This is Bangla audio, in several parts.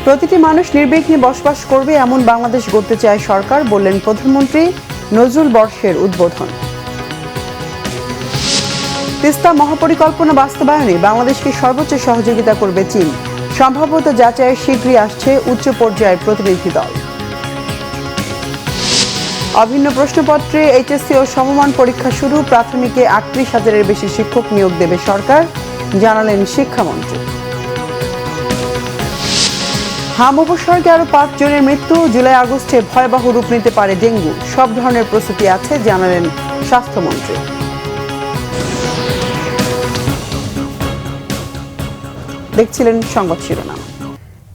প্রতিটি মানুষ নির্বিঘ্নে বসবাস করবে এমন বাংলাদেশ গড়তে চায় সরকার, বললেন প্রধানমন্ত্রী নজরুল বর্ষের উদ্বোধন। তিস্তা মহাপরিকল্পনা বাস্তবায়নে বাংলাদেশকে সর্বোচ্চ সহযোগিতা করবে চীন। সম্ভাব্যতা যাচাইয়ে শীঘ্রই আসছে উচ্চ পর্যায়ের প্রতিনিধি দল। অভিন্ন প্রশ্নপত্রে এইচএসসি ও সমমান পরীক্ষা শুরু। প্রাথমিকে ৩৮,০০০-এর বেশি শিক্ষক নিয়োগ দেবে সরকার, জানালেন শিক্ষামন্ত্রী। হাম উপসর্গে আরও ৫ জনের মৃত্যু। জুলাই আগস্টে ভয়াবহ রূপ নিতে পারে ডেঙ্গু। সব ধরনের প্রস্তুতি আছে, জানালেন স্বাস্থ্যমন্ত্রী। দেখছিলেন সংবাদ শিরোনাম।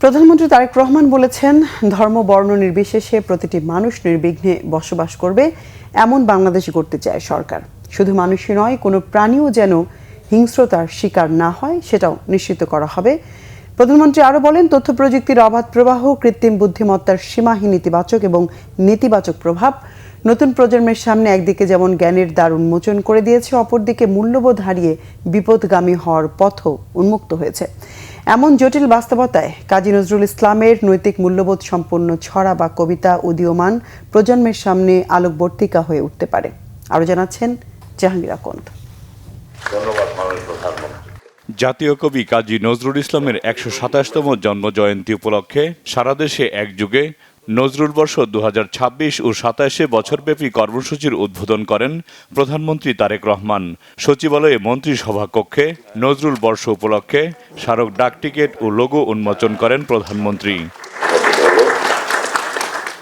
প্রধানমন্ত্রী তারেক রহমান বলেছেন, ধর্ম বর্ণ নির্বিশেষে প্রতিটি মানুষ নির্বিঘ্নে বসবাস করবে এমন বাংলাদেশ গড়তে চায় সরকার। শুধু মানুষই নয়, কোনো প্রাণীও যেন হিংস্রতার শিকার না হয় সেটাও নিশ্চিত করা হবে। প্রধানমন্ত্রী আরও বলেন, তথ্য প্রযুক্তির অবাধ প্রবাহ, কৃত্রিম বুদ্ধিমত্তার সীমাহীন ইতিবাচক এবং নেতিবাচক প্রভাব নতুন প্রজন্মের সামনে একদিকে যেমন জ্ঞানের দ্বার উন্মোচন করে দিয়েছে, অপরদিকে মূল্যবোধ হারিয়ে বিপদগামী হওয়ার পথও উন্মুক্ত হয়েছে। এমন জটিল বাস্তবতায় কাজী নজরুল ইসলামের নৈতিক মূল্যবোধ সম্পন্ন ছড়া বা কবিতা উদীয়মান প্রজন্মের সামনে আলোকবর্তিকা হয়ে উঠতে পারে। আরও জানাচ্ছেন জাহাঙ্গীর আকন্দ। জাতীয় কবি কাজী নজরুল ইসলামের ১২৭তম জন্মজয়ন্তী উপলক্ষে সারা দেশে এক যুগে নজরুল বর্ষ ২০২৬ ও ২৭ বছরব্যাপী কর্মসূচির উদ্বোধন করেন প্রধানমন্ত্রী তারেক রহমান। সচিবালয়ে মন্ত্রী সভাকক্ষে নজরুল বর্ষ উপলক্ষে স্মারক ডাকটিকিট ও লোগো উন্মোচন করেন প্রধানমন্ত্রী।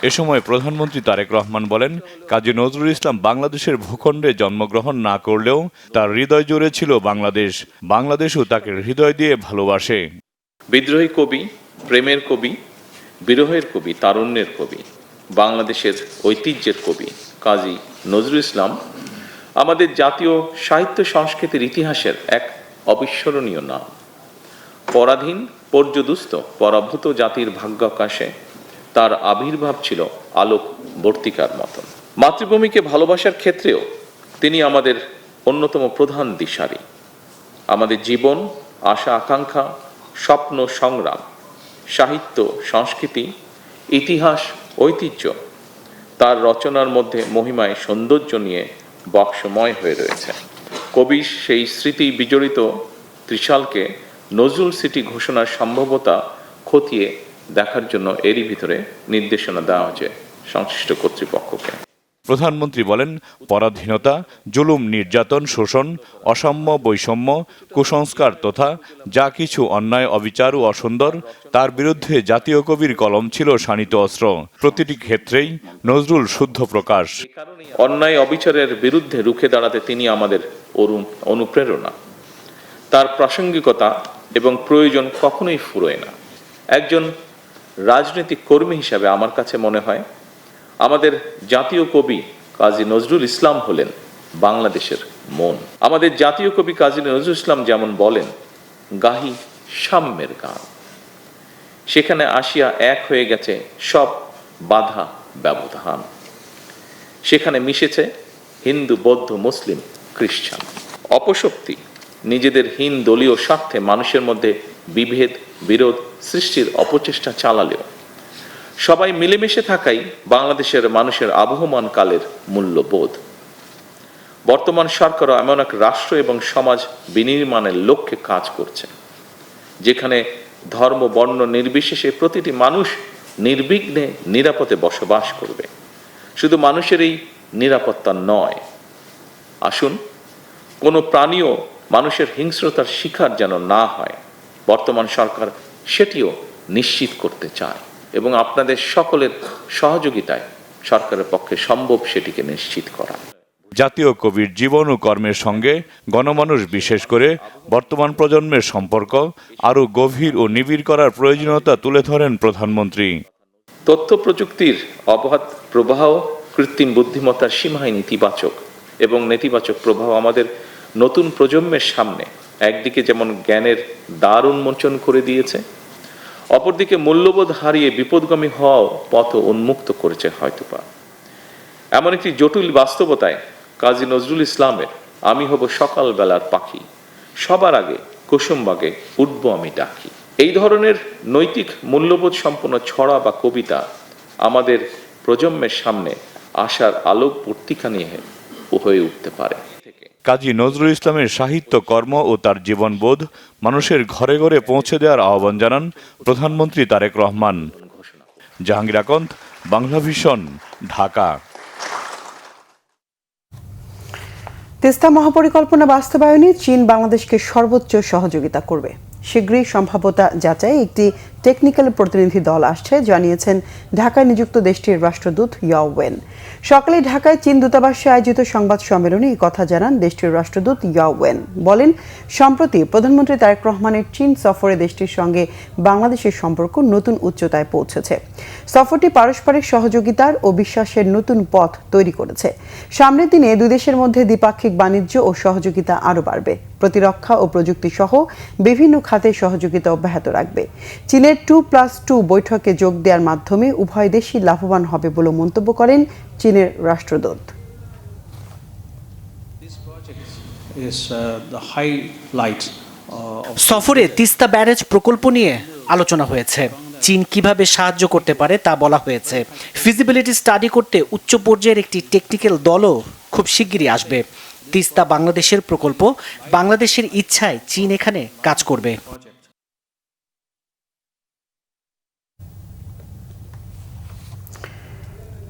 এ সময় প্রধানমন্ত্রী তারেক রহমান বলেন, কাজী নজরুল ইসলাম বাংলাদেশের ভূখণ্ডে জন্মগ্রহণ না করলেও তার হৃদয় জুড়ে ছিল বাংলাদেশ। বাংলাদেশও তাকে হৃদয় দিয়ে ভালোবাসে। বিদ্রোহী কবি, প্রেমের কবি, বিরহের কবি, তারুণ্যের কবি, বাংলাদেশের ঐতিহ্যের কবি কাজী নজরুল ইসলাম আমাদের জাতীয় সাহিত্য সংস্কৃতির ইতিহাসের এক অবিস্মরণীয় নাম। পরাধীন, পর্যদুস্ত, পরাভূত জাতির ভাগ্যাকাশে তার আবির্ভাব ছিল আলোক বর্তিকার মতন। মাতৃভূমিকে ভালোবাসার ক্ষেত্রেও তিনি আমাদের অন্যতম প্রধান দিশারি। আমাদের জীবন, আশা আকাঙ্ক্ষা, স্বপ্ন, সংগ্রাম, সাহিত্য, সংস্কৃতি, ইতিহাস, ঐতিহ্য তার রচনার মধ্যে মহিমায় সৌন্দর্য নিয়ে বক্সময় হয়ে রয়েছে। কবির সেই স্মৃতি বিজড়িত ত্রিশালকে নজরুল সিটি ঘোষণার সম্ভাব্যতা খতিয়ে দেখার জন্য এরই ভিতরে নির্দেশনা দেওয়া হয়েছে সংশ্লিষ্ট কর্তৃপক্ষকে। প্রধানমন্ত্রী বলেন, পরাধীনতা, জুলুম, নির্যাতন, শোষণ, অসাম্য, বৈষম্য, কুসংস্কার তথা যা কিছু অন্যায়, অবিচার ও অসুন্দর তার বিরুদ্ধে জাতীয় কবির কলম ছিল শানিত অস্ত্র। প্রতিটি ক্ষেত্রেই নজরুল শুদ্ধ প্রকাশ। অন্যায় অবিচারের বিরুদ্ধে রুখে দাঁড়াতে তিনি আমাদের অনুপ্রেরণা। তার প্রাসঙ্গিকতা এবং প্রয়োজন কখনোই ফুরোয় না। একজন রাজনৈতিক কর্মী হিসাবে আমার কাছে মনে হয় আমাদের জাতীয় কবি কাজী নজরুল ইসলাম হলেন বাংলাদেশের মন। আমাদের জাতীয় কবি কাজী নজরুল ইসলাম যেমন বলেন, গাহি সাম্যের গান, সেখানে আসিয়া এক হয়ে গেছে সব বাধা ব্যবধান। সেখানে মিশেছে হিন্দু, বৌদ্ধ, মুসলিম, খ্রিস্টান। অপশক্তি নিজেদের হীন দলীয় স্বার্থে মানুষের মধ্যে বিভেদ, বিরোধ সৃষ্টির অপচেষ্টা চালালেও সবাই মিলেমিশে থাকাই বাংলাদেশের মানুষের আবহমান কালের মূল্যবোধ। বর্তমান সরকারও এমন এক রাষ্ট্র এবং সমাজ বিনির্মাণের লক্ষ্যে কাজ করছে, যেখানে ধর্ম, বর্ণ নির্বিশেষে প্রতিটি মানুষ নির্বিঘ্নে নিরাপদে বসবাস করবে। শুধু মানুষের এই নিরাপত্তা নয়, আসুন কোনো প্রাণীও মানুষের হিংস্রতার শিকার যেন না হয়, বর্তমান সরকার সেটিও নিশ্চিত করতে চায় এবং আপনাদের সকলের সহযোগিতায় সরকারের পক্ষে সম্ভব সেটিকে নিশ্চিত করা। জাতীয় কবির জীবন ও কর্মের সঙ্গে গণমানুষ, বিশেষ করে বর্তমান প্রজন্মের সম্পর্ক আরও গভীর ও নিবিড় করার প্রয়োজনীয়তা তুলে ধরেন প্রধানমন্ত্রী। তথ্য প্রযুক্তির অবাধ প্রবাহ, কৃত্রিম বুদ্ধিমত্তার সীমাহীন ইতিবাচক এবং নেতিবাচক প্রভাব আমাদের নতুন প্রজন্মের সামনে একদিকে যেমন জ্ঞানের দ্বার উন্মোচন করে দিয়েছে, অপরদিকে মূল্যবোধ হারিয়ে বিপদগামী হওয়াও পথ উন্মুক্ত করেছে হয়তোবা। এমন একটি জটিল বাস্তবতায় কাজী নজরুল ইসলামের আমি হব সকালবেলার পাখি, সবার আগে কুসুমবাগে উঠব আমি ডাকি এই ধরনের নৈতিক মূল্যবোধ সম্পন্ন ছড়া বা কবিতা আমাদের প্রজন্মের সামনে আশার আলোক পত্রিকা নিয়ে হয়ে উঠতে পারে। কাজী নজরুল ইসলামের সাহিত্য কর্ম ও তার জীবনবোধ মানুষের ঘরে ঘরে পৌঁছে দেওয়ার আহ্বান জানান প্রধানমন্ত্রী তারেক রহমান। জাহাঙ্গীর আকন্দ, বাংলা ভিশন, ঢাকা। তিস্তা মহাপরিকল্পনা বাস্তবায়নে চীন বাংলাদেশকে সর্বোচ্চ সহযোগিতা করবে। শীঘ্রই সম্ভাব্যতা যাচাই একটি টেকনিক্যাল প্রতিনিধি দল আসছে, জানিয়েছেন ঢাকায় নিযুক্ত দেশটির রাষ্ট্রদূত ইয়াও ওয়েন। সকালে ঢাকায় চীন দূতাবাসে আয়োজিত সংবাদ সম্মেলনে এই কথা জানান দেশটির রাষ্ট্রদূত ইয়াও ওয়েন। বলেন, সম্প্রতি প্রধানমন্ত্রী তারেক রহমানের চীন সফরে দেশটির সঙ্গে বাংলাদেশের সম্পর্ক নতুন উচ্চতায় পৌঁছেছে। সফরটি পারস্পরিক সহযোগিতার ও বিশ্বাসের নতুন পথ তৈরি করেছে। সামনের দিনে দুই দেশের মধ্যে দ্বিপাক্ষিক বাণিজ্য ও সহযোগিতা আরও বাড়বে। প্রতিরক্ষা ও প্রযুক্তি সহ বিভিন্ন খাতে সহযোগিতা অব্যাহত রাখবে। চীনের 2+2 বৈঠকে যোগ দেওয়ার মাধ্যমে উভয় দেশই লাভবান হবে বলে মন্তব্য করেন চীনের রাষ্ট্রদূত। সফরে তিস্তা ব্যারেজ প্রকল্প নিয়ে আলোচনা হয়েছে। চীন কিভাবে সাহায্য করতে পারে তা বলা হয়েছে। ফিজিবিলিটি স্টাডি করতে উচ্চ পর্যায়ের একটি টেকনিক্যাল দলও খুব শিগগিরই আসবে। তিস্তা বাংলাদেশের প্রকল্প, বাংলাদেশের ইচ্ছায় চীন এখানে কাজ করবে।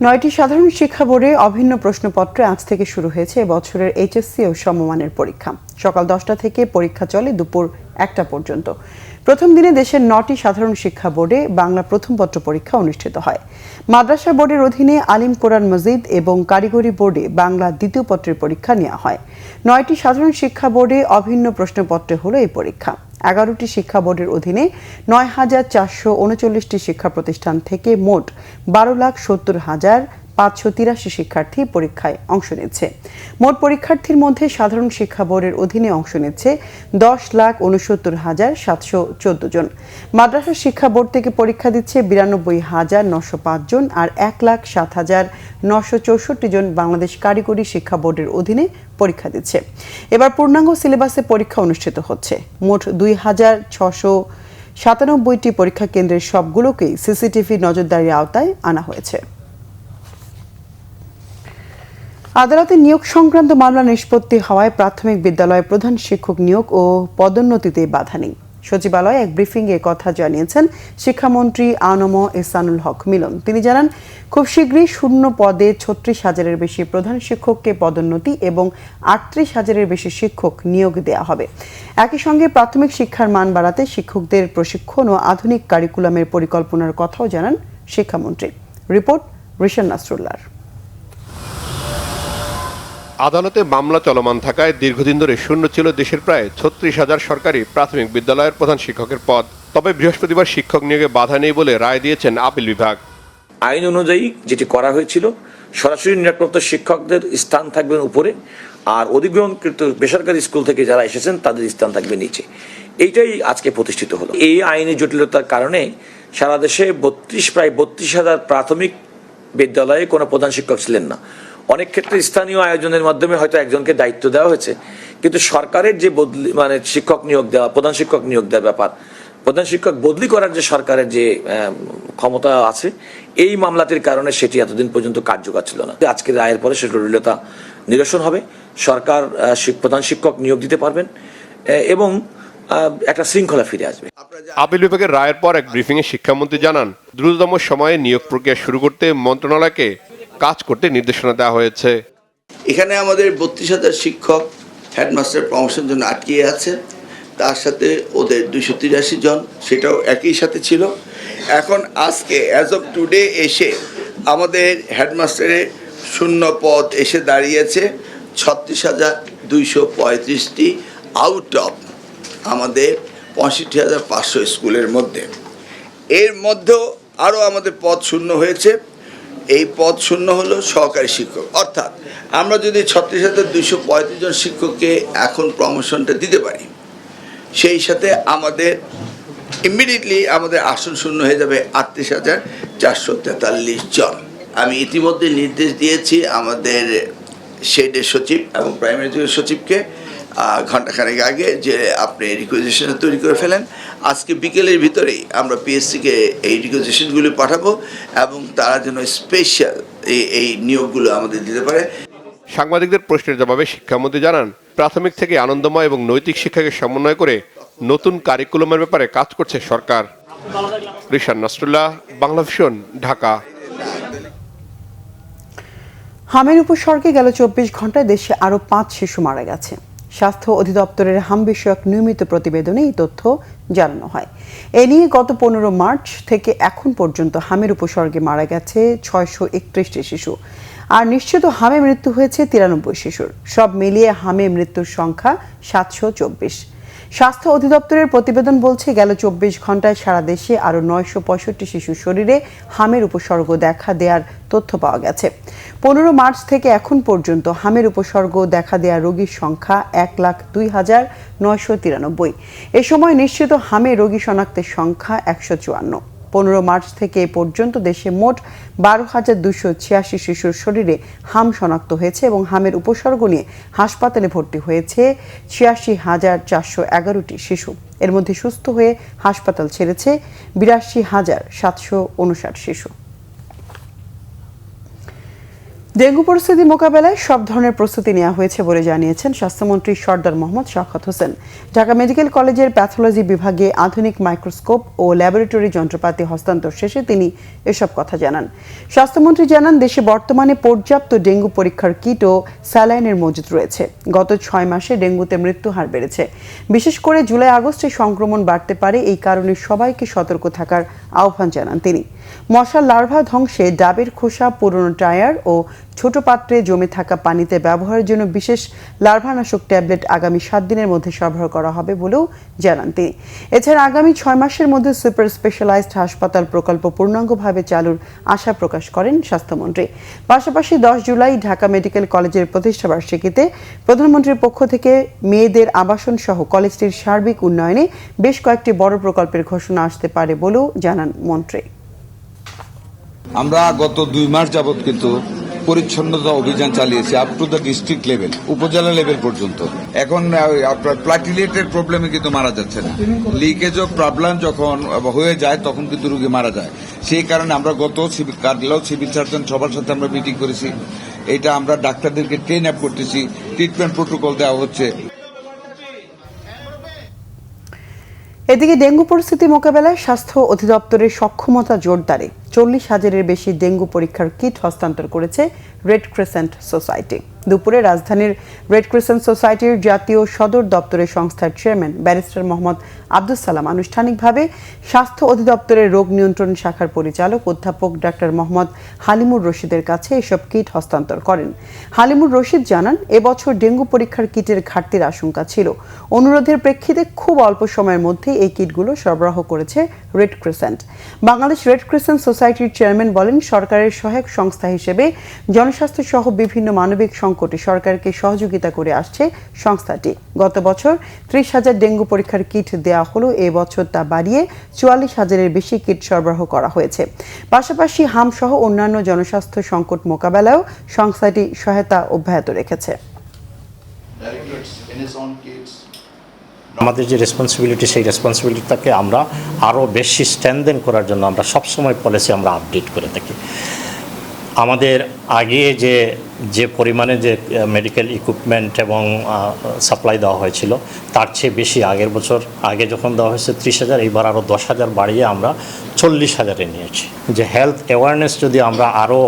নয়টি সাধারণ শিক্ষা বোর্ডে অভিন্ন প্রশ্নপত্রে আজ থেকে শুরু হয়েছে এবছরের এইচএসসি ও সমমানের পরীক্ষা। সকাল 10টা থেকে পরীক্ষা চলে দুপুর 1টা পর্যন্ত। প্রথম দিনে দেশের 9টি সাধারণ শিক্ষা বোর্ডে বাংলা প্রথম পত্র পরীক্ষা অনুষ্ঠিত হয়। মাদ্রাসা বোর্ডের অধীনে আলিম কোরআন মসজিদ এবং কারিগরি বোর্ডে বাংলা দ্বিতীয় পত্রের পরীক্ষা নেওয়া হয়। 9টি সাধারণ শিক্ষা বোর্ডে অভিন্ন প্রশ্নপত্রে হলো এই পরীক্ষা। 11টি শিক্ষা বোর্ডের অধীনে 9,439টি শিক্ষা প্রতিষ্ঠান থেকে মোট 12,70,583 শিক্ষার্থী পরীক্ষায় অংশ নিচ্ছে। মোট পরীক্ষার্থীর মধ্যে সাধারণ শিক্ষা বোর্ডের অধীনে অংশ নিচ্ছে 10,69,714 জন। মাদ্রাসা শিক্ষা বোর্ড থেকে পরীক্ষা দিচ্ছে 92,905 জন, আর 1,07,964 জন বাংলাদেশ কারিগরি শিক্ষা বোর্ডের অধীনে পরীক্ষা দিচ্ছে। এবার পূর্ণাঙ্গ সিলেবাসে পরীক্ষা অনুষ্ঠিত হচ্ছে। মোট 2,697টি পরীক্ষা কেন্দ্রের সবগুলোকেই সিসিটিভি নজরদারির আওতায় আনা হয়েছে। আদালতে নিয়োগ সংক্রান্ত মামলা নিষ্পত্তি হওয়ায় প্রাথমিক বিদ্যালয়ের প্রধান শিক্ষক নিয়োগ ও পদোন্নতিতে বাধা নেই। সচিবালয়ে এক ব্রিফিংয়ে কথা জানিয়েছেন শিক্ষামন্ত্রী আনম এহসানুল হক মিলন। তিনি জানান, খুব শীঘ্রই শূন্য পদে 36,000-এর বেশি প্রধান শিক্ষককে পদোন্নতি এবং 38,000-এর বেশি শিক্ষক নিয়োগ দেওয়া হবে। একই সঙ্গে প্রাথমিক শিক্ষার মান বাড়াতে শিক্ষকদের প্রশিক্ষণ ও আধুনিক কারিকুলামের পরিকল্পনার কথাও জানান শিক্ষামন্ত্রী। রিপোর্ট রিশান নাসরুল্লাহর। আদালতে মামলা চলমান থাকায় দীর্ঘদিন ধরে শূন্য ছিল দেশের প্রায় 36,000 সরকারি প্রাথমিক বিদ্যালয়ের প্রধান শিক্ষকের পদ। তবে বৃহস্পতিবার শিক্ষক নিয়োগে বাধা নেই বলে রায় দিয়েছেন আপিল বিভাগ। আইন অনুযায়ী যেটি করা হয়েছিল, সরাসরি নিয়োগপ্রাপ্ত শিক্ষকদের স্থান থাকবেন উপরে, আর অধিগ্রহণকৃত বেসরকারি স্কুল থেকে যারা এসেছেন তাদের স্থান থাকবে নিচে। এইটাই আজকে প্রতিষ্ঠিত হলো। এই আইনি জটিলতার কারণে সারা দেশে প্রায় 32,000 প্রাথমিক বিদ্যালয়ে কোনো প্রধান শিক্ষক ছিলেন না। অনেক ক্ষেত্রে স্থানীয় আয়োজনের মাধ্যমে হয়তো একজনকে দায়িত্ব দেওয়া হয়েছে, কিন্তু সরকারের যে বদলি শিক্ষক নিয়োগ দেওয়া, প্রধান শিক্ষক নিয়োগ দেওয়ার ব্যাপার, প্রধান শিক্ষক বদলি করার যে সরকারের যে ক্ষমতা আছে, এই মামলাটির কারণে সেটি এতদিন পর্যন্ত কার্যকর ছিল না। আজকের রায়ের পরে সেটা জটিলতা নিরসন হবে। সরকার প্রধান শিক্ষক নিয়োগ দিতে পারবেন এবং একটা শৃঙ্খলা ফিরে আসবে। আপিল বিভাগের রায়ের পর এক ব্রিফিংয়ে শিক্ষামন্ত্রী জানান, দ্রুততম সময়ে নিয়োগ প্রক্রিয়া শুরু করতে মন্ত্রণালয়কে কাজ করতে নির্দেশনা দেওয়া হয়েছে। এখানে আমাদের 32,000 শিক্ষক হেডমাস্টার প্রমোশন জন্য আটকিয়ে আছে, তার সাথে ওদের 283 জন, সেটাও একই সাথে ছিল। এখন আজকে অ্যাজ অফ টুডে এসে আমাদের হেডমাস্টারের শূন্য পদ এসে দাঁড়িয়েছে 36,235টি আউট অফ আমাদের 65,500 স্কুলের মধ্যে। এর মধ্যেও আরও আমাদের পদ শূন্য হয়েছে। এই পদ শূন্য হলো সহকারী শিক্ষক, অর্থাৎ আমরা যদি 36,235 জন শিক্ষককে এখন প্রমোশনটা দিতে পারি, সেই সাথে আমাদের ইমিডিয়েটলি আমাদের আসন শূন্য হয়ে যাবে 38,443 জন। আমি ইতিমধ্যে নির্দেশ দিয়েছি আমাদের শেডের সচিব এবং প্রাইমারি এডুকেশন সচিবকে, ঘণ্টাখানেক আগে যে আপনি রিকোয়েজিশন তৈরি করে ফেলেন। আজকে বিকেলের ভিতরেই আমরা পিএসসিকে এই রিকোয়েজিশনগুলি পাঠাবো এবং তারা যেন স্পেশাল এই নিয়োগগুলো আমাদের দিতে পারে। সাংবাদিকদের প্রশ্নের জবাবে শিক্ষামন্ত্রী জানান, প্রাথমিক থেকে আনন্দময় এবং নৈতিক শিক্ষাকে সমন্বয় করে নতুন কারিকুলামের ব্যাপারে কাজ করছে সরকার। রিশান নাসরুল্লাহ, বাংলা ভিশন, ঢাকা। হামের উপসর্গে গেল 24 ঘন্টায় দেশে আরও 5 শিশু মারা গেছে। স্বাস্থ্য অধিদপ্তরের হাম বিষয়ক নিয়মিত প্রতিবেদনে এই তথ্য জানানো হয়। এ নিয়ে গত 15 মার্চ থেকে এখন পর্যন্ত হামের উপসর্গে মারা গেছে 631টি শিশু, আর নিশ্চিত হামে মৃত্যু হয়েছে 93 শিশুর। সব মিলিয়ে হামে মৃত্যুর সংখ্যা 724। স্বাস্থ্য অধিদপ্তরের প্রতিবেদন বলছে, গেল 24 ঘন্টায় সারা দেশে আরও 965 শিশুর শরীরে হামের উপসর্গ দেখা দেওয়ার তথ্য পাওয়া গেছে। 15 মার্চ থেকে এখন পর্যন্ত হামের উপসর্গ দেখা দেওয়া রোগীর সংখ্যা 1,02,993। এ সময় নিশ্চিত হামে রোগী শনাক্তের সংখ্যা 154। 15 মার্চ থেকে এ পর্যন্ত দেশে মোট 12,286 শিশুর শরীরে হাম শনাক্ত হয়েছে এবং হামের উপসর্গ নিয়ে হাসপাতালে ভর্তি হয়েছে 86,411টি শিশু। এর মধ্যে সুস্থ হয়ে হাসপাতাল ছেড়েছে 82,759 শিশু। ডেঙ্গু পরিস্থিতি মোকাবেলায় সব ধরনের প্রস্তুতি নেওয়া হয়েছে বলে জানিয়েছেন স্বাস্থ্যমন্ত্রী সরদার মোহাম্মদ শওকত হোসেন। ঢাকা মেডিকেল কলেজের প্যাথোলজি বিভাগে আধুনিক মাইক্রোস্কোপ ও ল্যাবরেটরি যন্ত্রপাতি হস্তান্তর শেষে তিনি এসব কথা জানান। স্বাস্থ্যমন্ত্রী জানান, দেশে বর্তমানে পর্যাপ্ত ডেঙ্গু পরীক্ষার কিট ও স্যালাইনের মজুদ রয়েছে। গত 6 মাসে ডেঙ্গুতে মৃত্যু হার বেড়েছে। বিশেষ করে জুলাই আগস্টে সংক্রমণ বাড়তে পারে, এই কারণে সবাইকে সতর্ক থাকার আহ্বান জানান তিনি। মশার লার্ভা ধ্বংসে ডাবের খোসা, পুরনো টায়ার ও ছোট পাত্রে জমে থাকা পানিতে ব্যবহারের জন্য বিশেষ লার্ভানাশক ট্যাবলেট আগামী 7 দিনের মধ্যে সরবরাহ করা হবে বলেও জানান তিনি। এছাড়া আগামী 6 মাসের মধ্যে সুপার স্পেশালাইজড হাসপাতাল প্রকল্প পূর্ণাঙ্গভাবে চালুর আশা প্রকাশ করেন স্বাস্থ্যমন্ত্রী। পাশাপাশি 10 জুলাই ঢাকা মেডিকেল কলেজের প্রতিষ্ঠাবার্ষিকীতে প্রধানমন্ত্রীর পক্ষ থেকে মেয়েদের আবাসন সহ কলেজটির সার্বিক উন্নয়নে বেশ কয়েকটি বড় প্রকল্পের ঘোষণা আসতে পারে বলেও জানান মন্ত্রী। আমরা গত 2 মাস যাবৎ কিন্তু পরিচ্ছন্নতা অভিযান চালিয়েছি up to the district level, উপজেলা লেভেল পর্যন্ত। এখন আপনার প্লাটিলেটের প্রবলেমে কিন্তু মারা যাচ্ছে না। লিকেজ অফ প্রবলেম যখন হয়ে যায় তখন কিন্তু রোগী মারা যায়। সেই কারণে আমরা গত কার্ডিওলজি, সিভিল সার্জন সবার সাথে আমরা মিটিং করেছি। এটা আমরা ডাক্তারদেরকে ট্রেন আপ করতেছি, ট্রিটমেন্ট প্রোটোকল দেওয়া হচ্ছে। এদিকে ডেঙ্গু পরিস্থিতি মোকাবেলায় স্বাস্থ্য অধিদপ্তরের সক্ষমতা জোরদারে 40,000-এর বেশি ডেঙ্গু পরীক্ষার কিট হস্তান্তর করেছে রেড ক্রিসেন্ট সোসাইটি। দুপুরে রাজধানীর রেড ক্রিসেন্ট সোসাইটির জাতীয় সদর দপ্তরের সংস্থার চেয়ারম্যান ব্যারিস্টার মোহাম্মদ আব্দুস সালাম আনুষ্ঠানিকভাবে স্বাস্থ্য অধিদপ্তরের রোগ নিয়ন্ত্রণ শাখার পরিচালক অধ্যাপক ডাক্তার মোহাম্মদ হালিমুর রশিদের কাছে এসব কিট হস্তান্তর করেন। হালিমুর রশিদ জানান, এবছর ডেঙ্গু পরীক্ষার কিটের ঘাটতির আশঙ্কা ছিল। অনুরোধের প্রেক্ষিতে খুব অল্প সময়ের মধ্যে এই কিটগুলো সরবরাহ করেছে red crescent. Bangladesh red crescent সোসাইটির চেয়ারম্যান বলেন, সরকারের সহায়ক সংস্থা হিসেবে জনস্বাস্থ্য সহ বিভিন্ন মানবিক সংকটে সরকারকে সহযোগিতা করে আসছে সংস্থাটি। গত বছর 30,000 ডেঙ্গু পরীক্ষার কিট দেওয়া হলো, এবছর তা বাড়িয়ে 44,000-এর বেশি কিট সরবরাহ করা হয়েছে। পাশাপাশি হাম সহ অন্যান্য জনস্বাস্থ্য সংকট মোকাবেলায়ও সংস্থাটি সহায়তা অব্যাহত রেখেছে। আমাদের যে রেসপন্সিবিলিটি, সেই রেসপন্সিবিলিটিটাকে আমরা আরও বেশি স্ট্রেনথেন করার জন্য আমরা সবসময় পলিসি আমরা আপডেট করে থাকি। আমাদের আগে যে পরিমাণে যে মেডিকেল ইকুইপমেন্ট এবং সাপ্লাই দেওয়া হয়েছিল তার চেয়ে বেশি আগের বছর আগে যখন দেওয়া হয়েছে 30,000, এইবার আরও 10,000 বাড়িয়ে আমরা 40,000-এ নিয়েছি। যে হেলথ অ্যাওয়ারনেস যদি আমরা আরও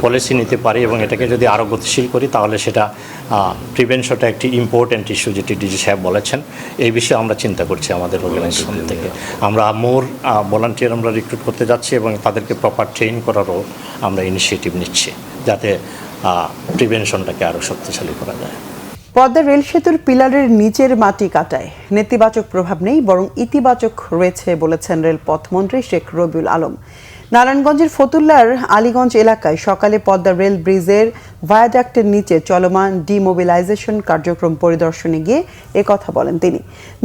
পলিসি নিতে পারি এবং এটাকে যদি আরও গতিশীল করি, তাহলে সেটা প্রিভেনশনটা একটি ইম্পর্ট্যান্ট ইস্যু, যেটি ডিজি সাহেব বলেছেন। এই বিষয়ে আমরা চিন্তা করছি আমাদের অর্গানাইজেশন থেকে। আমরা মোর ভলান্টিয়ার আমরা রিক্রুট করতে যাচ্ছি এবং তাদেরকে প্রপার ট্রেন করারও আমরা ইনিশিয়েটিভ নিচ্ছি, যাতে প্রিভেনশনটাকে আরও শক্তিশালী করা যায়। পদ্মা রেল সেতুর পিলারের নিচের মাটি কাটায় নেতিবাচক প্রভাব নেই, বরং ইতিবাচক রয়েছে বলেছেন রেলপথ মন্ত্রী শেখ রবিউল আলম। নারায়ণগঞ্জের ফতুল্লার আলীগঞ্জ এলাকায় সকালে পদ্মা রেল ব্রিজের ভায়াডাক্টের নিচে চলমান ডিমোবিলাইজেশন কার্যক্রম পরিদর্শনে গিয়ে একথা বলেন তিনি।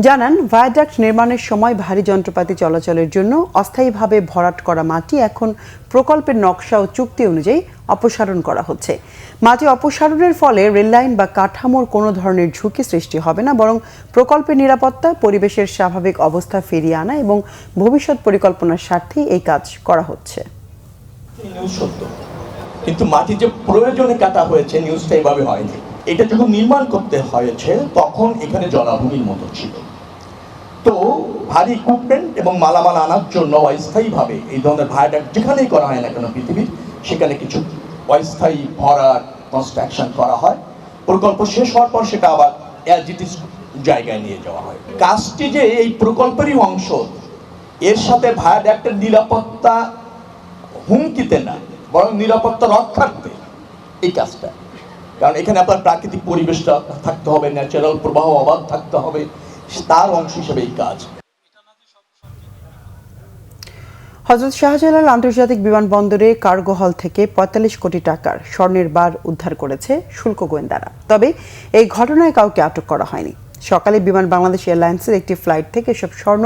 জানান, ভায়াডাক্ট নির্মাণের সময় ভারী যন্ত্রপাতি চলাচলের জন্য অস্থায়ীভাবে ভরাট করা মাটি এখন প্রকল্পের নকশা ও চুক্তি অনুযায়ী অপসারণ করা হচ্ছে। মাটি অপসারণের ফলে রেললাইন বা কাঠামোর কোনো ধরনের ঝুঁকি সৃষ্টি হবে না, বরং প্রকল্পের নিরাপত্তা, পরিবেশের স্বাভাবিক অবস্থা ফিরিয়ে আনা এবং ভবিষ্যৎ পরিকল্পনার স্বার্থেই এই কাজ করা হচ্ছে। কিন্তু মাটি যে প্রয়োজনে কাটা হয়েছে, নিউজটা এইভাবে হয়নি। এটা যখন নির্মাণ করতে হয়েছে তখন এখানে জলাভূমির মতো ছিল। তো ভারী ইকুইপমেন্ট এবং মালামাল আনার জন্য অস্থায়ীভাবে এই ধরনের ভায়াডাক্ট যেখানেই করা হয় না কেন পৃথিবীর, সেখানে কিছু অস্থায়ী ভরাট কনস্ট্রাকশন করা হয়। প্রকল্প শেষ হওয়ার পর সেটা আবার অ্যাজ ইট ইজ জায়গায় নিয়ে যাওয়া হয়। কাজটি যে এই প্রকল্পেরই অংশ, এর সাথে ভায়াডাক্টের নিরাপত্তা হুমকিতে না, বরং নিরাপত্তা রক্ষার্থে এই কাজটা। কারণ এখানে আপনার প্রাকৃতিক পরিবেশটা থাকতে হবে, ন্যাচারাল প্রবাহ অবাধ থাকতে হবে, তার অংশ হিসেবে এই কাজ। হযরত শাহজালাল আন্তর্জাতিক বিমানবন্দরে কার্গো হল থেকে ৪৫ কোটি টাকার স্বর্ণের বার উদ্ধার করেছে শুল্ক গোয়েন্দারা। তবে এই ঘটনায় কাউকে আটক করা হয়নি। সকালে বিমান বাংলাদেশ এয়ারলাইন্সের একটি ফ্লাইট থেকে এসব স্বর্ণ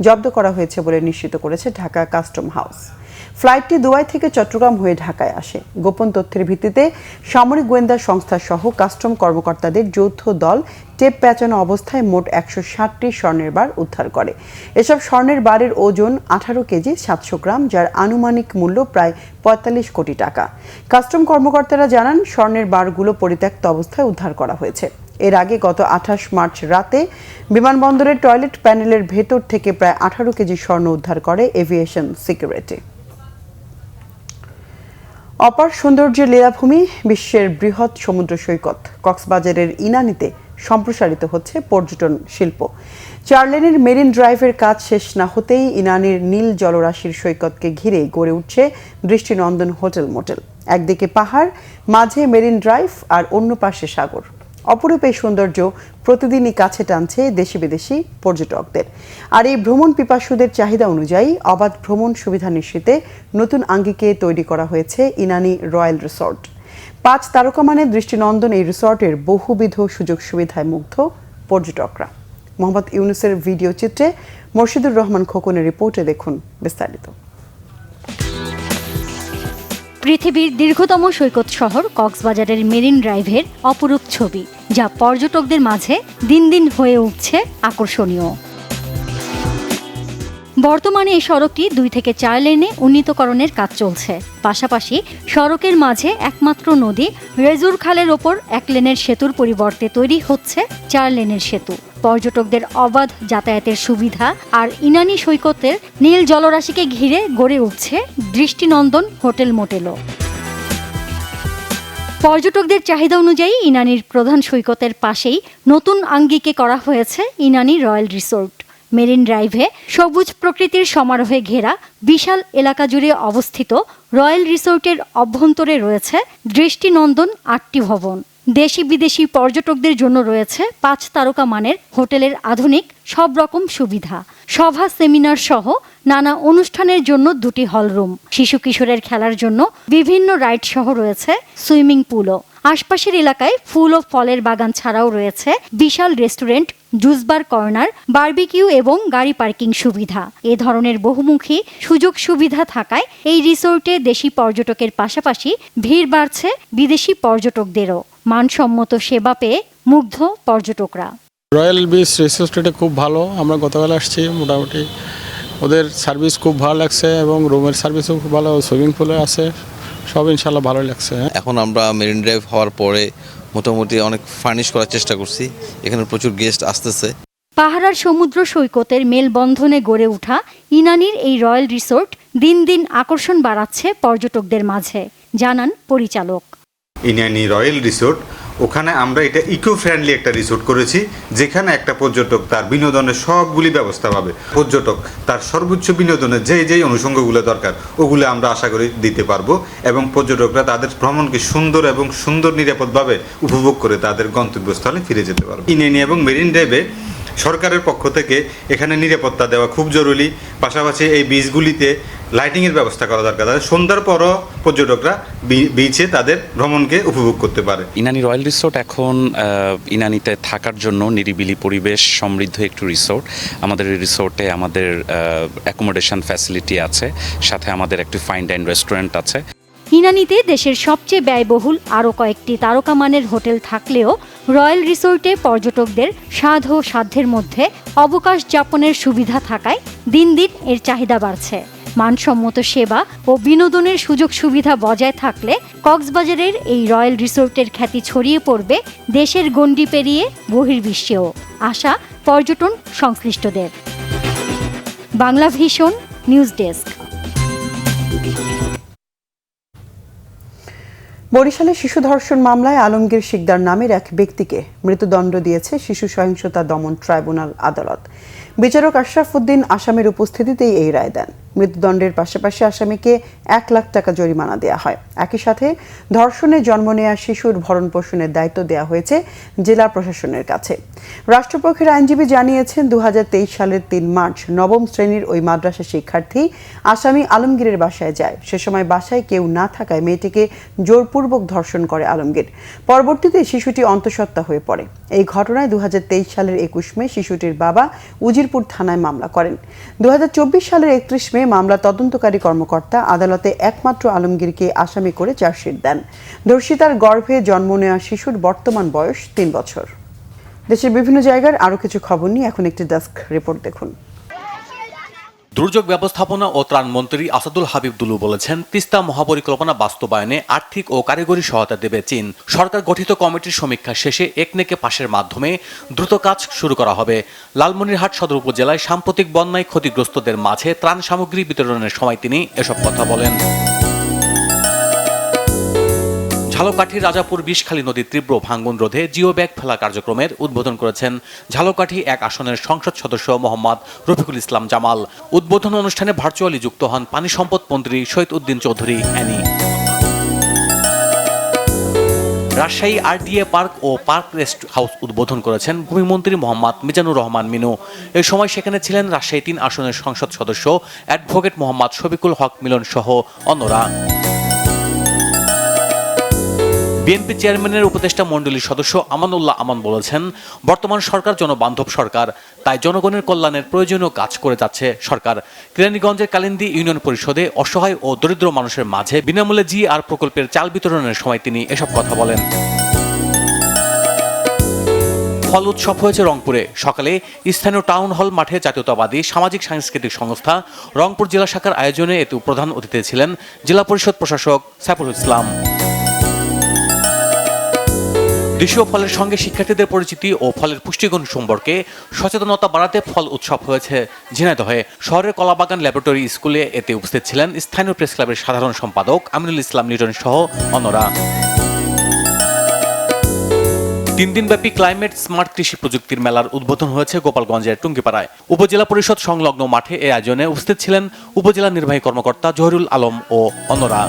জব্দ করা হয়েছে বলে নিশ্চিত করেছে ঢাকা কাস্টম হাউস। ফ্লাইটটি দুবাই থেকে চট্টগ্রাম হয়ে ঢাকায় আসে। গোপন তথ্যের ভিত্তিতে সামরিক গোয়েন্দা সংস্থা সহ কাস্টম কর্মকর্তাদের যৌথ দল টেপ পেঁচানো অবস্থায় মোট ১৬০টি স্বর্ণের বার উদ্ধার করে। এসব স্বর্ণের বারের ওজন ১৮ কেজি ৭০০ গ্রাম, যার আনুমানিক মূল্য প্রায় ৪৫ কোটি টাকা। কাস্টম কর্মকর্তারা জানান, স্বর্ণের বারগুলো পরিত্যক্ত অবস্থায় উদ্ধার করা হয়েছে। এর আগে গত ২৮ মার্চ রাতে বিমানবন্দরের টয়লেট প্যানেলের ভেতর থেকে প্রায় ১৮ কেজি স্বর্ণ উদ্ধার করে এভিয়েশন সিকিউরিটি। অপার সৌন্দর্যের লীলাভূমি, বিশ্বের বৃহৎ সমুদ্র সৈকত কক্সবাজারের ইনানীতে সম্প্রসারিত হচ্ছে পর্যটন শিল্প। ৪ লেনের মেরিন ড্রাইভের কাজ শেষ না হতেই ইনানীর নীল জলরাশির সৈকতকে ঘিরে গড়ে উঠছে দৃষ্টিনন্দন হোটেল মোটেল। একদিকে পাহাড়, মাঝে মেরিন ড্রাইভ আর অন্য পাশে সাগর। অপরূপ এই সৌন্দর্য প্রতিদিনই কাছে টানছে দেশি বিদেশি পর্যটকদের। আর এই ভ্রমণ পিপাসুদের চাহিদা অনুযায়ী অবাধ ভ্রমণ সুবিধা নিশ্চিতে নতুন আঙ্গিকে তৈরি করা হয়েছে ইনানী রয়্যাল রিসোর্ট। ৫ তারকা মানের দৃষ্টিনন্দন এই রিসোর্টের বহুবিধ সুযোগ সুবিধায় মুগ্ধ পর্যটকরা। মোহাম্মদ ইউনুসের ভিডিও চিত্রে মোর্শিদুর রহমান খোকনের রিপোর্টে দেখুন বিস্তারিত। পৃথিবীর দীর্ঘতম সৈকত শহর কক্সবাজারের মেরিন ড্রাইভের অপরূপ ছবি, যা পর্যটকদের মাঝে দিন দিন হয়ে উঠছে আকর্ষণীয়। বর্তমানে এই সড়কটি ২ থেকে ৪ লেনে উন্নীতকরণের কাজ চলছে। পাশাপাশি সড়কের মাঝে একমাত্র নদী রেজুর খালের ওপর ১ লেনের সেতুর পরিবর্তে তৈরি হচ্ছে ৪ লেনের সেতু। পর্যটকদের অবাধ যাতায়াতের সুবিধা আর ইনানী সৈকতের নীল জলরাশিকে ঘিরে গড়ে উঠছে দৃষ্টিনন্দন হোটেল মোটেলও। পর্যটকদের চাহিদা অনুযায়ী ইনানীর প্রধান সৈকতের পাশেই নতুন আঙ্গিকে করা হয়েছে ইনানী রয়্যাল রিসোর্ট। মেরিন ড্রাইভে সবুজ প্রকৃতির সমারোহে ঘেরা বিশাল এলাকা জুড়ে অবস্থিত রয়্যাল রিসোর্টের অভ্যন্তরে রয়েছে দৃষ্টিনন্দন ৮টি ভবন। দেশি বিদেশি পর্যটকদের জন্য রয়েছে ৫ তারকা মানের হোটেলের আধুনিক সব রকম সুবিধা, সভা সেমিনার সহ নানা অনুষ্ঠানের জন্য 2টি হলরুম, শিশু কিশোরের খেলার জন্য বিভিন্ন রাইড সহ রয়েছে সুইমিং পুলও। আশপাশের এলাকায় ফুল ও ফলের বাগান ছাড়াও রয়েছে বিশাল restaurant, juice bar corner, barbecue এবং গাড়ি পার্কিং সুবিধা। এ ধরনের বহুমুখী সুযোগ সুবিধা থাকায় এই রিসোর্টে দেশি পর্যটকের পাশাপাশি ভিড় বাড়ছে বিদেশি পর্যটকদেরও। মানসম্মত সেবা পেয়ে মুগ্ধ পর্যটকরা। রয়্যাল বিচ রিসোর্টটা খুব ভালো, আমরা গতকাল আসছি। মোটামুটি ওদের সার্ভিস খুব ভালো লাগছে এবং রুমের সার্ভিসও খুব ভালো, সুইমিং পুলে আছে, সব ইনশাল্লাহ ভালোই লাগছে। এখন আমরা মেরিন ড্রাইভ হওয়ার পরে মোটামুটি অনেক ফার্নিশ করার চেষ্টা করছি, এখানে প্রচুর গেস্ট আসতেছে। পাহাড়ার সমুদ্র সৈকতের মেলবন্ধনে গড়ে ওঠা ইনানীর এই রয়্যাল রিসোর্ট দিন দিন আকর্ষণ বাড়াচ্ছে পর্যটকদের মাঝে, জানান পরিচালক। ইনানী রয়্যাল রিসোর্ট, ওখানে আমরা এটা ইকো ফ্রেন্ডলি একটা রিসোর্ট করেছি, যেখানে একটা পর্যটক তার বিনোদনের সবগুলি ব্যবস্থা পাবে। পর্যটক তার সর্বোচ্চ বিনোদনের যেই অনুষঙ্গগুলো দরকার ওগুলো আমরা আশা করি দিতে পারবো, এবং পর্যটকরা তাদের ভ্রমণকে সুন্দর নিরাপদভাবে উপভোগ করে তাদের গন্তব্যস্থলে ফিরে যেতে পারবে। ইনানী এবং মেরিন ড্রাইভে সরকারের পক্ষ থেকে এখানে নিরাপত্তা দেওয়া খুব জরুরি। পাশাপাশি এই বিচগুলিতে লাইটিংয়ের ব্যবস্থা করা দরকার, তাদের সন্ধ্যার পরও পর্যটকরা বিচে তাদের ভ্রমণকে উপভোগ করতে পারে। ইনানি রয়্যাল রিসোর্ট এখন ইনানিতে থাকার জন্য নিরিবিলি পরিবেশ সমৃদ্ধ একটি রিসোর্ট। আমাদের এই রিসোর্টে আমাদের অ্যাকোমোডেশন ফ্যাসিলিটি আছে, সাথে আমাদের একটি ফাইন ডাইন রেস্টুরেন্ট আছে। ইনানিতে দেশের সবচেয়ে ব্যয়বহুল আরও কয়েকটি তারকামানের হোটেল থাকলেও রয়্যাল রিসোর্টে পর্যটকদের স্বাদ ও সাধ্যের মধ্যে অবকাশ যাপনের সুবিধা থাকায় দিন দিন এর চাহিদা বাড়ছে। মানসম্মত সেবা ও বিনোদনের সুযোগ সুবিধা বজায় থাকলে কক্সবাজারের এই রয়্যাল রিসোর্টের খ্যাতি ছড়িয়ে পড়বে দেশের গণ্ডি পেরিয়ে বহির্বিশ্বেও, আশা পর্যটন সংশ্লিষ্টদের। Bangla vision news desk. বরিশালে শিশু ধর্ষণ মামলায় আলমগীর শিকদার নামের এক ব্যক্তিকে মৃত্যুদণ্ড দিয়েছে শিশু সহিংসতা দমন ট্রাইব্যুনাল আদালত। বিচারক আশরাফ উদ্দিন আসামির উপস্থিতিতেই এই রায় দেন। মৃত্যুদণ্ডের পাশাপাশি আসামিকে 1 লাখ টাকা জরিমানা দেওয়া হয়। একই সাথে ধর্ষণে জন্ম নেওয়া শিশুর ভরণ পোষণের দায়িত্ব দেওয়া হয়েছে জেলা প্রশাসনের কাছে। রাষ্ট্রপক্ষের আইনজীবী জানিয়েছেন 2023 সালের 3 মার্চ নবম শ্রেণীর ওই মাদ্রাসা শিক্ষার্থী আসামি আলমগীরের বাসায় যায়। সে সময় বাসায় কেউ না থাকায় মেয়েটিকে জোরপূর্বক ধর্ষণ করে আলমগীর। পরবর্তীতে শিশুটি অন্তঃসত্ত্বা হয়ে পড়ে। এই ঘটনায় 2023 সালের 21 মে শিশুটির বাবা উজিরপুর থানায় মামলা করেন। 2024 সালের 31 মে মামলা তদন্তকারী কর্মকর্তা আদালতে একমাত্র আলমগীরকে আসামি করে চার্জশিট দেন। ধর্ষিতার গর্ভে জন্ম নেওয়া শিশুর বর্তমান বয়স 3 বছর। দেশের বিভিন্ন জায়গার আরও কিছু খবর নিয়ে এখন একটি ডেস্ক রিপোর্ট দেখুন। দুর্যোগ ব্যবস্থাপনা ও ত্রাণ মন্ত্রী আসাদুল হাবিব দুলু বলেছেন, তিস্তা মহাপরিকল্পনা বাস্তবায়নে আর্থিক ও কারিগরি সহায়তা দেবে চীন। সরকার গঠিত কমিটির সমীক্ষা শেষে একনেকে পাশের মাধ্যমে দ্রুত কাজ শুরু করা হবে। লালমনিরহাট সদর উপজেলায় সাম্প্রতিক বন্যায় ক্ষতিগ্রস্তদের মাঝে ত্রাণ সামগ্রী বিতরণের সময় তিনি এসব কথা বলেন। ঝালকাঠির রাজাপুর বিষখালী নদীর তীব্র ভাঙ্গন রোধে জিও ব্যাগ ফেলা কার্যক্রমের উদ্বোধন করেছেন ঝালকাঠি 1 আসনের সংসদ সদস্য মোহাম্মদ রফিকুল ইসলাম জামাল। উদ্বোধন অনুষ্ঠানে ভার্চুয়ালি যুক্ত হন পানি সম্পদ মন্ত্রী শহীদ উদ্দিন চৌধুরী অ্যানি। রাজশাহী আরডিএ পার্ক ও পার্ক রেস্ট হাউস উদ্বোধন করেছেন ভূমিমন্ত্রী মোহাম্মদ মিজানুর রহমান মিনু। এই সময় সেখানে ছিলেন রাজশাহী 3 আসনের সংসদ সদস্য অ্যাডভোকেট মোহাম্মদ শফিকুল হক মিলন সহ অন্যরা। বিএনপি চেয়ারম্যানের উপদেষ্টা মণ্ডলীর সদস্য আমানুল্লাহ আমান বলেছেন, বর্তমান সরকার জনবান্ধব সরকার, তাই জনগণের কল্যাণের প্রয়োজনীয় কাজ করে যাচ্ছে সরকার। কেরানীগঞ্জের কালিন্দী ইউনিয়ন পরিষদে অসহায় ও দরিদ্র মানুষের মাঝে বিনামূল্যে জিআর প্রকল্পের চাল বিতরণের সময় তিনি এসব কথা বলেন। ফল উৎসব হয়েছে রংপুরে। সকালে স্থানীয় টাউন হল মাঠে জাতীয়তাবাদী সামাজিক সাংস্কৃতিক সংস্থা রংপুর জেলা শাখার আয়োজনে এতে প্রধান অতিথি ছিলেন জেলা পরিষদ প্রশাসক সাইফুল ইসলাম। দেশীয় ফলের সঙ্গে শিক্ষার্থীদের পরিচিতি ও ফলের পুষ্টিগুণ সম্পর্কে সচেতনতা বাড়াতে ফল উৎসব হয়েছে ঝিনাইদহে। শহরের কলাবাগান ল্যাবরেটরি স্কুলে এতে উপস্থিত ছিলেন স্থানীয় প্রেস ক্লাবের সাধারণ সম্পাদক আমিনুল ইসলাম লিটন সহ অন্যরা। 3 দিনব্যাপী ক্লাইমেট স্মার্ট কৃষি প্রযুক্তির মেলার উদ্বোধন হয়েছে গোপালগঞ্জের টুঙ্গিপাড়ায়। উপজেলা পরিষদ সংলগ্ন মাঠে এ আয়োজনে উপস্থিত ছিলেন উপজেলা নির্বাহী কর্মকর্তা জহিরুল আলম ও অন্যরা।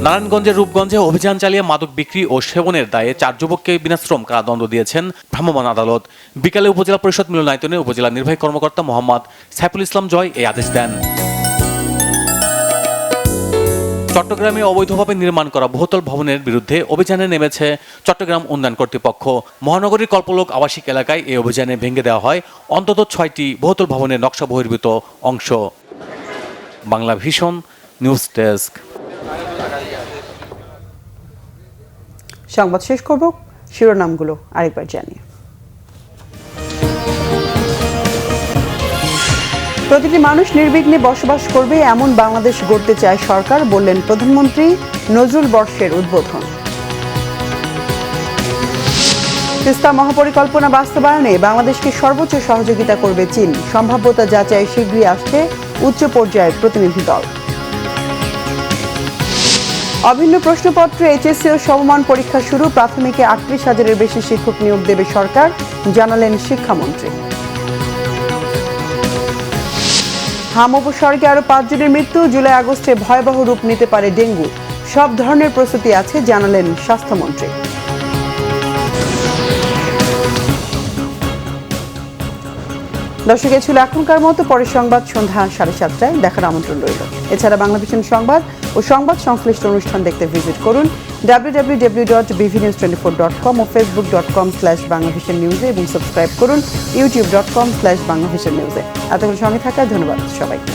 নারায়ণগঞ্জের রূপগঞ্জে অভিযান চালিয়ে মাদক বিক্রি ও সেবনের দায়ে 4 যুবককে বিনাশ্রম কারাদণ্ড দিয়েছেন ভ্রাম্যমাণ আদালত। বিকালে উপজেলা পরিষদ মিলনায়তনে উপজেলা নির্বাহী কর্মকর্তা মোহাম্মদ সাইফুল ইসলাম জয় এই আদেশ দেন। চট্টগ্রামে অবৈধভাবে নির্মাণ করা বহুতল ভবনের বিরুদ্ধে অভিযানে নেমেছে চট্টগ্রাম উন্নয়ন কর্তৃপক্ষ। মহানগরীর কল্পলোক আবাসিক এলাকায় এই অভিযানে ভেঙে দেওয়া হয় অন্তত 6টি বহুতল ভবনের নকশা বহির্ভূত অংশ। Bangla vision news desk. সংবাদ শেষ করব, শিরোনামগুলো আরেকবার জানিয়ে। প্রতিটি মানুষ নির্বিঘ্নে বসবাস করবে এমন বাংলাদেশ গড়তে চায় সরকার, বললেন প্রধানমন্ত্রী নজরুল বর্ষের উদ্বোধন। তিস্তা মহাপরিকল্পনা বাস্তবায়নে বাংলাদেশকে সর্বোচ্চ সহযোগিতা করবে চীন, সম্ভাব্যতা যাচাই শীঘ্রই আসছে উচ্চ পর্যায়ের প্রতিনিধি দল। অভিন্ন প্রশ্নপত্রে এইচএসসি ও সমমান পরীক্ষা শুরু, প্রাথমিকে 38,000-এর বেশি শিক্ষক নিয়োগ দেবে সরকার, জানালেন শিক্ষামন্ত্রী। হাম উপসর্গে আরও 5 জনের মৃত্যু, জুলাই আগস্টে ভয়াবহ রূপ নিতে পারে ডেঙ্গু, সব ধরনের প্রস্তুতি আছে, জানালেন স্বাস্থ্যমন্ত্রী। দর্শক, এ ছিল এখনকার মতো। পরের সংবাদ সন্ধ্যা 7:30টায় দেখার আমন্ত্রণ রইল। এছাড়া বাংলাভিশন সংবাদ ও সংবাদ সংশ্লিষ্ট অনুষ্ঠান দেখতে ভিজিট করুন www.bvnews24.com ও facebook.com/banglavisionnews এবং সাবস্ক্রাইব করুন youtube.com/banglavisionnews। এতক্ষণ সঙ্গে থাকার ধন্যবাদ সবাইকে।